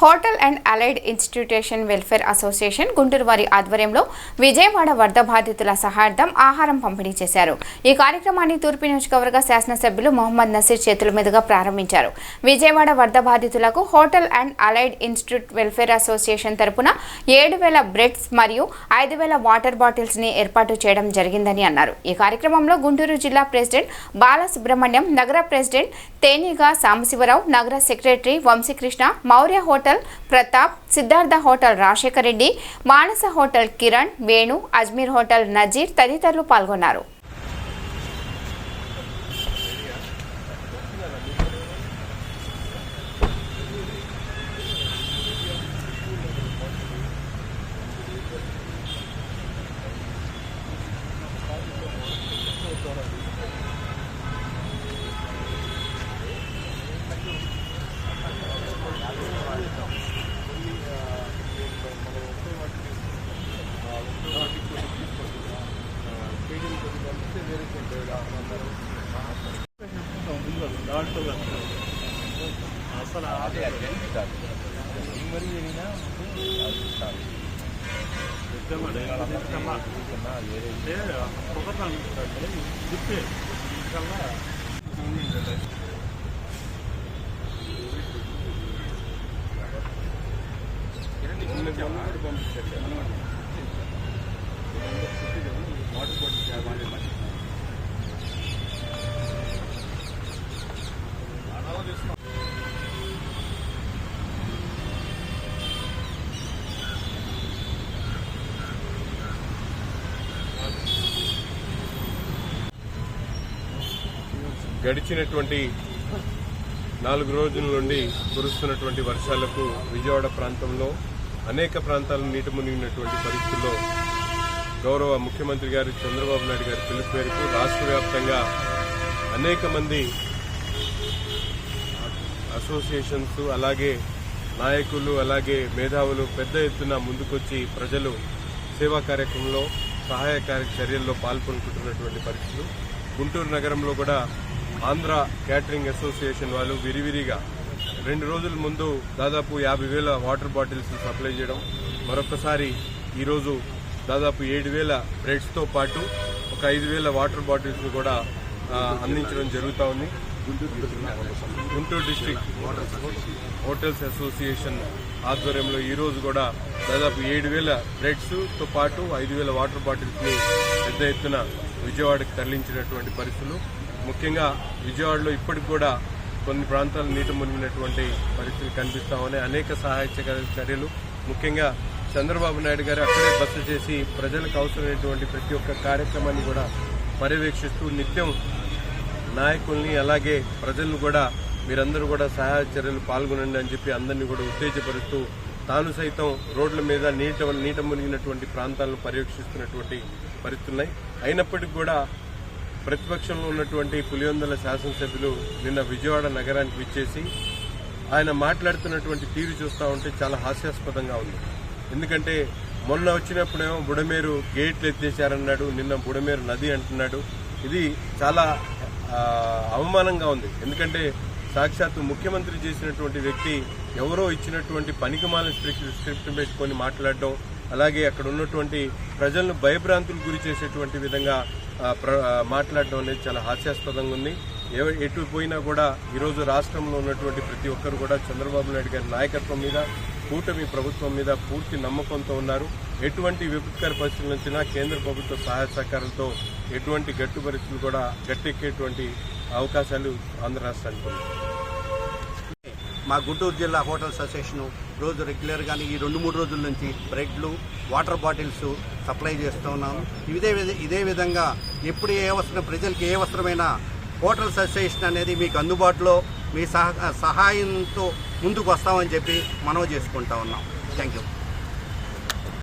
Hotel and allied institution welfare association Guntur వారి ఆధ్వర్యంలో విజయవాడ వరద బాధితుల సహాయార్థం ఆహారం పంపిణీ చేశారు. ఈ కార్యక్రమాన్ని తూర్పు నియోజకవర్గ శాసనసభ్యులు మొహమ్మద్ నసీర్ చేతుల మీదుగా ప్రారంభించారు. విజయవాడ వరద బాధితులకు hotel and allied institute welfare association తరపున 7,000 బ్రెడ్స్ మరియు 5,000 వాటర్ బాటిల్స్ ని ఏర్పాటు చేయడం జరిగిందని అన్నారు. ఈ కార్యక్రమంలో గుంటూరు జిల్లా ప్రెసిడెంట్ బాలసుబ్రహ్మణ్యం, నగర ప్రెసిడెంట్ తేనిగా సాంబశివరావు, నగర secretary Vamsikrishna, Mourya hotel Pratap, Siddhartha hotel Rajasekhar Reddy, Manasa hotel Kiran, Venu, Ajmer hotel Nazeer తదితరులు పాల్గొన్నారు. గడిచినటువంటి 4 రోజుల నుండి కురుస్తున్నటువంటి వర్షాలకు విజయవాడ ప్రాంతంలో అనేక ప్రాంతాలు నీట మునిగినటువంటి పరిస్థితుల్లో గౌరవ ముఖ్యమంత్రి గారు చంద్రబాబు నాయుడు గారి పిలుపు మేరకు రాష్ట్ర వ్యాప్తంగా అనేక మంది అసోసియేషన్స్, అలాగే నాయకులు, అలాగే మేధావులు పెద్ద ఎత్తున ముందుకొచ్చి ప్రజలు సేవా కార్యక్రమంలో సహాయ చర్యల్లో పాల్గొనుకుంటున్నటువంటి పరిస్థితులు. గుంటూరు నగరంలో కూడా ఆంధ్ర క్యాటరింగ్ అసోసియేషన్ వాళ్ళు విరివిరిగా 2 రోజుల ముందు దాదాపు 50,000 వాటర్ బాటిల్స్ సప్లై చేయడం, మరొకసారి ఈరోజు దాదాపు 7,000 బ్రెడ్స్తో పాటు ఒక 5,000 వాటర్ బాటిల్స్ కూడా అందించడం జరుగుతూ ఉంది. గుంటూరు డిస్ట్రిక్ట్ హోటల్స్ అసోసియేషన్ ఆధ్వర్యంలో ఈరోజు కూడా దాదాపు 7,000 బ్రెడ్స్తో పాటు 5,000 వాటర్ బాటిల్స్ని పెద్ద ఎత్తున విజయవాడకు తరలించినటువంటి పరిస్థితులు. ముఖ్యంగా విజయవాడలో ఇప్పటికి కూడా కొన్ని ప్రాంతాలు నీట మునిగినటువంటి పరిస్థితులు కనిపిస్తామని అనేక సహాయ చర్యలు, ముఖ్యంగా చంద్రబాబు నాయుడు గారు అక్కడే బస చేసి ప్రజలకు అవసరమైనటువంటి ప్రతి ఒక్క కార్యక్రమాన్ని కూడా పర్యవేక్షిస్తూ నిత్యం నాయకుల్ని అలాగే ప్రజలను కూడా మీరందరూ కూడా సహాయ చర్యలు పాల్గొనండి అని చెప్పి అందరినీ కూడా ఉత్తేజపరుస్తూ తాను సైతం రోడ్ల మీద నీట మునిగినటువంటి ప్రాంతాలను పర్యవేక్షిస్తున్నటువంటి పరిస్థితున్నాయి. అయినప్పటికీ కూడా ప్రతిపక్షంలో ఉన్నటువంటి పులివెందుల శాసనసభ్యులు నిన్న విజయవాడ నగరానికి విచ్చేసి ఆయన మాట్లాడుతున్నటువంటి తీరు చూస్తూ ఉంటే చాలా హాస్యాస్పదంగా ఉంది. ఎందుకంటే మొన్న వచ్చినప్పుడేమో బుడమేరు గేట్లు ఎత్తేసారన్నాడు, నిన్న బుడమేరు నది అంటున్నాడు. ఇది చాలా అవమానంగా ఉంది. ఎందుకంటే సాక్షాత్తు ముఖ్యమంత్రి చేసినటువంటి వ్యక్తి ఎవరో ఇచ్చినటువంటి పనికిమాలిన స్క్రిప్ట్ పెట్టుకొని మాట్లాడడం, అలాగే అక్కడ ఉన్నటువంటి ప్రజలను భయభ్రాంతులకు గురి చేసేటువంటి విధంగా మాట్లాడడం అనేది చాలా హాస్యాస్పదంగా ఉంది. ఎటు పోయినా కూడా ఈరోజు రాష్ట్రంలో ఉన్నటువంటి ప్రతి ఒక్కరు కూడా చంద్రబాబు నాయుడు గారి నాయకత్వం మీద, కూటమి ప్రభుత్వం మీద పూర్తి నమ్మకంతో ఉన్నారు. ఎటువంటి విపత్కర పరిస్థితుల నుంచినా కేంద్ర ప్రభుత్వ సహాయ సహకారాలతో ఎటువంటి గట్టు పరిస్థితులు కూడా గట్టెక్కేటువంటి అవకాశాలు ఆంధ్ర రాష్ట్రానికి ఉన్నాయి. మా గుంటూరు జిల్లా హోటల్స్ అసోసియేషన్ రోజు రెగ్యులర్గానే ఈ 2-3 రోజుల నుంచి బ్రెడ్లు, వాటర్ బాటిల్స్ సప్లై చేస్తూ ఉన్నాము. ఇదే విధంగా ఎప్పుడు ఏ అవసరం, ప్రజలకు ఏ అవసరమైన హోటల్స్ అసోసియేషన్ అనేది మీకు అందుబాటులో మీ సహాయంతో ముందుకు వస్తామని చెప్పి మనవి చేసుకుంటా ఉన్నాం. Thank you.